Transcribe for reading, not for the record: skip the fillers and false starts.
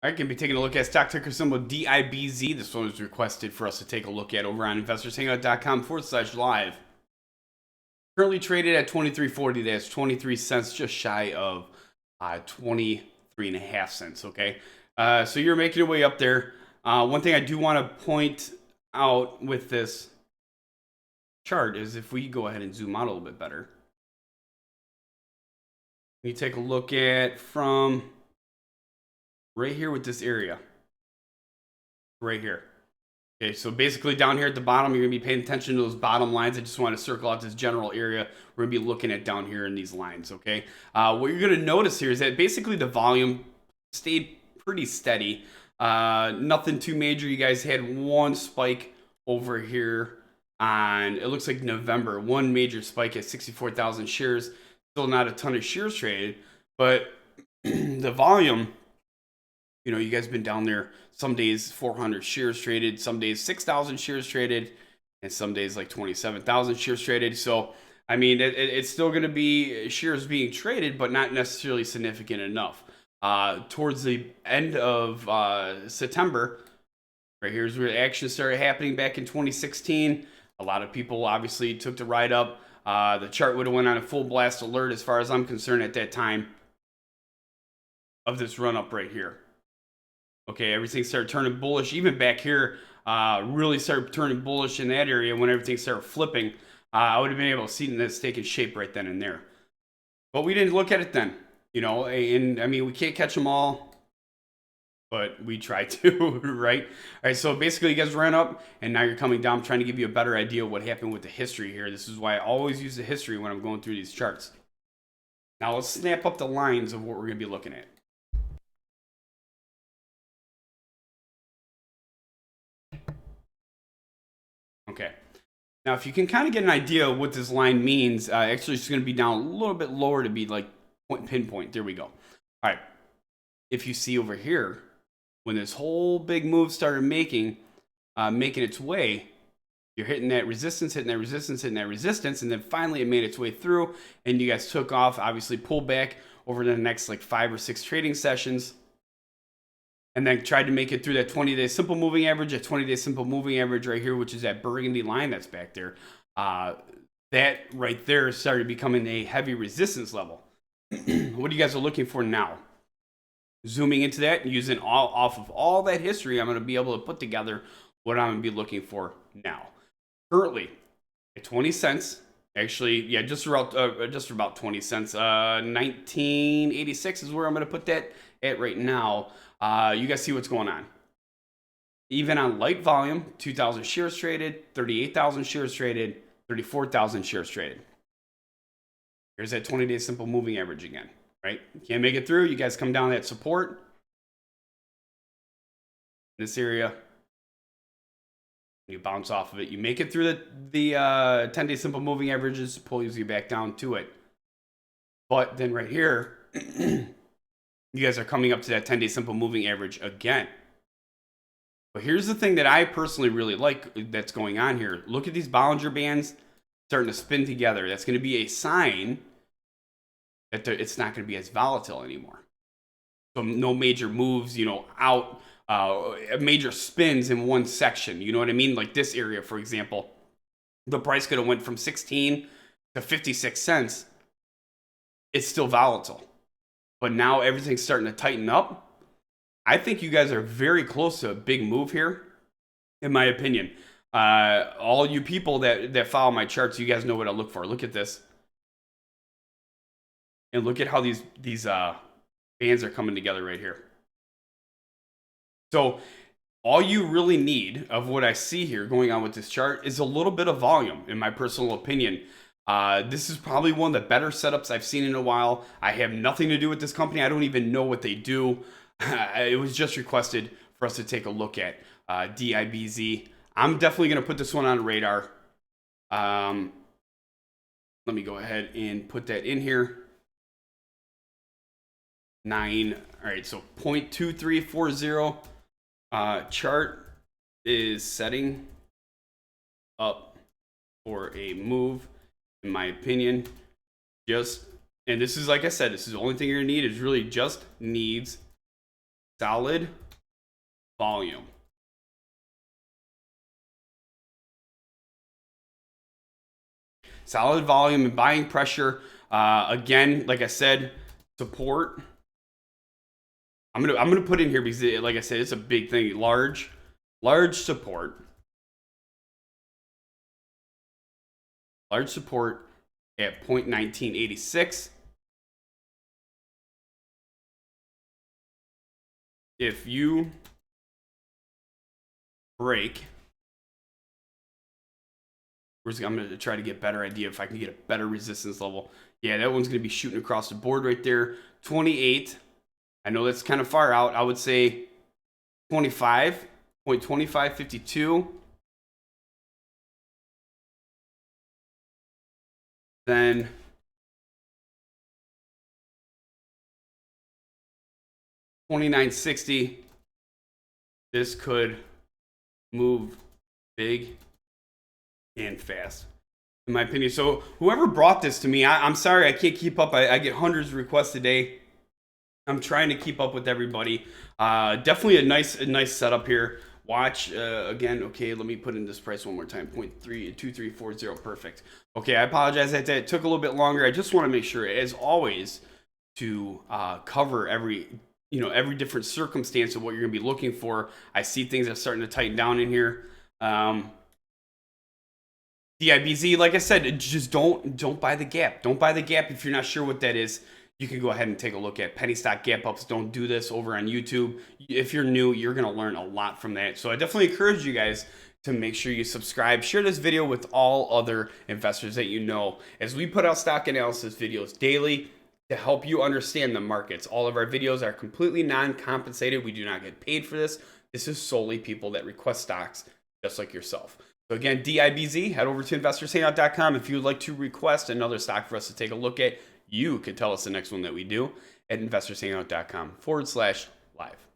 All right, going to be taking a look at stock ticker symbol DIBZ. This one was requested for us to take a look at over on investorshangout.com/live. Currently traded at 23.40. That's 23 cents, just shy of 23.5 cents. Okay, so you're making your way up there. One thing I do want to point out with this chart is if we go ahead and zoom out a little bit better, you take a look at from right here with this area right here. Okay, so basically down here at the bottom, you're gonna be paying attention to those bottom lines. I just want to circle out this general area we're gonna be looking at down here in these lines. Okay, what you're gonna notice here is that basically the volume stayed pretty steady. Nothing too major. You guys had one spike over here on, it looks like November, one major spike at 64,000 shares. Still not a ton of shares traded, but the volume, you know, you guys been down there. Some days 400 shares traded, some days 6,000 shares traded, and some days like 27,000 shares traded. So, I mean, it's still going to be shares being traded, but not necessarily significant enough. Towards the end of September, right here's where action started happening back in 2016. A lot of people obviously took the ride up. The chart would have went on a full blast alert as far as I'm concerned at that time of this run up right here. Okay, everything started turning bullish. Even back here, really started turning bullish in that area when everything started flipping. I would have been able to see this taking shape right then and there. But we didn't look at it then, you know, and I mean, we can't catch them all, but we try to, right? All right, so basically you guys ran up and now you're coming down. I'm trying to give you a better idea of what happened with the history here. This is why I always use the history when I'm going through these charts. Now let's snap up the lines of what we're gonna be looking at. Okay. Now, if you can kind of get an idea of what this line means, actually it's going to be down a little bit lower to be like pinpoint. There we go. All right. If you see over here, when this whole big move started making its way, you're hitting that resistance, hitting that resistance, hitting that resistance, and then finally it made its way through, and you guys took off, obviously pulled back over the next like 5 or 6 trading sessions, and then tried to make it through that 20-day simple moving average, a 20-day simple moving average right here, which is that burgundy line that's back there. That right there started becoming a heavy resistance level. What you guys are looking for now? Zooming into that and using off of all that history, I'm going to be able to put together what I'm going to be looking for now. Currently, at 20 cents, actually, yeah, just about 20 cents. 1986 is where I'm going to put that at right now. You guys see what's going on. Even on light volume, 2,000 shares traded, 38,000 shares traded, 34,000 shares traded. Here's that 20-day simple moving average again, right? Can't make it through. You guys come down that support. This area. You bounce off of it. You make it through the 10-day simple moving averages, pulls you back down to it. But then right here, you guys are coming up to that 10-day simple moving average again. But here's the thing that I personally really like that's going on here. Look at these Bollinger Bands starting to spin together. That's going to be a sign that it's not going to be as volatile anymore. So no major moves, you know, out, major spins in one section. You know what I mean? Like this area, for example, the price could have went from 16 to 56 cents. It's still volatile. But now everything's starting to tighten up. I think you guys are very close to a big move here, in my opinion. All you people that follow my charts, you guys know what I look for. Look at this. And look at how these bands are coming together right here. So all you really need of what I see here going on with this chart is a little bit of volume, in my personal opinion. This is probably one of the better setups I've seen in a while. I have nothing to do with this company. I don't even know what they do. It was just requested for us to take a look at DIBZ. I'm definitely going to put this one on radar. Let me go ahead and put that in here. 9. All right, so 0.2340 chart is setting up for a move, in my opinion. And this is, like I said, this is the only thing you're gonna need is really just needs solid volume. Solid volume and buying pressure. Again, like I said, support. I'm gonna put in here because, like I said, it's a big thing. Large support. Large support at 0.1986. If you break, I'm going to try to get a better idea if I can get a better resistance level. Yeah, that one's going to be shooting across the board right there. 28. I know that's kind of far out. I would say 25.2552. Then $29.60. This could move big and fast, in my opinion. So whoever brought this to me, I'm sorry I can't keep up. I get hundreds of requests a day. I'm trying to keep up with everybody. Definitely a nice setup here. Watch again. Okay, let me put in this price one more time. 0.32340. Perfect. Okay, I apologize that it took a little bit longer. I just want to make sure, as always, to cover every different circumstance of what you're gonna be looking for. I see things are starting to tighten down in here. DIBZ, like I said, just don't buy the gap. Don't buy the gap if you're not sure what that is. You can go ahead and take a look at penny stock gap ups. Don't do this over on YouTube. If you're new, you're gonna learn a lot from that. So I definitely encourage you guys to make sure you subscribe. Share this video with all other investors that you know, as we put out stock analysis videos daily to help you understand the markets. All of our videos are completely non-compensated. We do not get paid for this. This is solely people that request stocks just like yourself. So again, DIBZ, head over to investorshangout.com. If you would like to request another stock for us to take a look at, you could tell us the next one that we do at investorshangout.com/live.